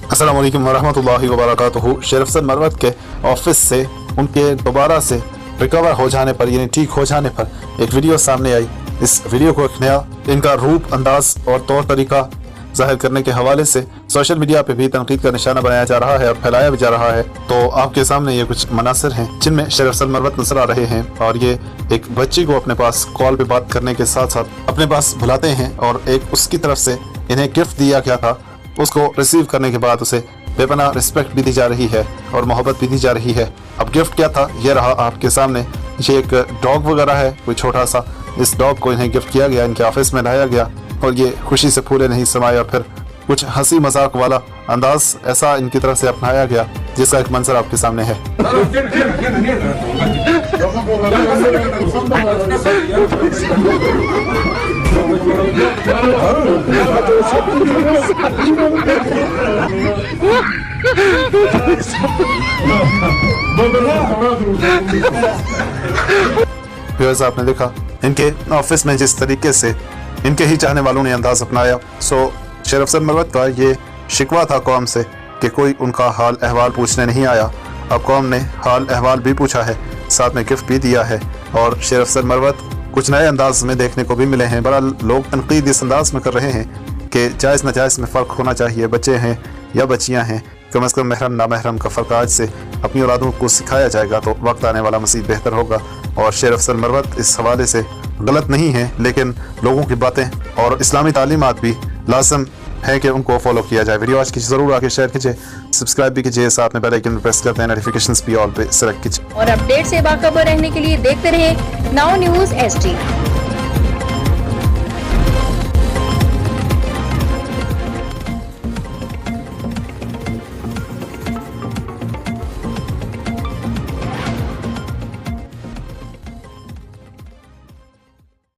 अस्सलाम वालेकुम वरहमतुल्लाहि वबरकातुहू। शेर अफजल मरवत के ऑफिस से उनके दोबारा से रिकवर हो जाने पर यानी ठीक हो जाने पर एक वीडियो सामने आई। इस वीडियो को एक नया इनका रूप, अंदाज और तौर तरीका जाहिर करने के हवाले से सोशल मीडिया पे भी तनकीद का निशाना बनाया जा रहा है और फैलाया भी जा रहा है। तो आपके सामने ये कुछ मनासिर हैं जिनमें शेर अफजल मरवत नजर आ रहे हैं और ये एक बच्ची को अपने पास कॉल पे बात करने के साथ साथ अपने पास बुलाते हैं और एक उसकी तरफ से इन्हें गिफ्ट दिया गया था, उसको रिसीव करने के बाद उसे बेपनाह रिस्पेक्ट भी दी जा रही है और मोहब्बत भी दी जा रही है। अब गिफ्ट क्या था ये रहा आपके सामने। ये एक डॉग वगैरह है कोई छोटा सा। इस डॉग को इन्हें गिफ्ट किया गया, इनके ऑफिस में लाया गया और ये खुशी से फूले नहीं समाए और फिर कुछ हंसी मजाक वाला अंदाज ऐसा इनकी तरफ से अपनाया गया जिसका एक मंजर आपके सामने है। व्यूअर्स, आपने देखा इनके ऑफिस में जिस तरीके से इनके ही चाहने वालों ने अंदाज अपनाया। सो शेर अफजल मरवत का ये शिकवा था कौम से कि कोई उनका हाल अहवाल पूछने नहीं आया। अब कौम ने हाल अहवाल भी पूछा है, साथ में गिफ्ट भी दिया है और शेर अफजल मरवत कुछ नए अंदाज में देखने को भी मिले हैं। बहरहाल लोग तनकीद इस अंदाज में कर रहे हैं कि जायज़ नाजायज़ में फ़र्क होना चाहिए। बच्चे हैं या बच्चियाँ हैं, कम अज़ कम महरम नामहरम का फ़र्क आज से अपनी औलादों को सिखाया जाएगा तो वक्त आने वाला मज़ीद बेहतर होगा। और शेर अफजल मरवत इस हवाले से गलत नहीं है, लेकिन लोगों की बातें और इस्लामी तालीमात भी लाज़िम है कि उनको फॉलो किया जाए। वीडियो आज की ज़रूर आके शेयर कीजिए, सब्सक्राइब भी कीजिए, साथ में बेल आइकन प्रेस करते हैं, नोटिफिकेशंस भी ऑल पे सेलेक्ट कीजिए और अपडेट से बाखबर रहने के लिए देखते रहे नाउ न्यूज़ HD।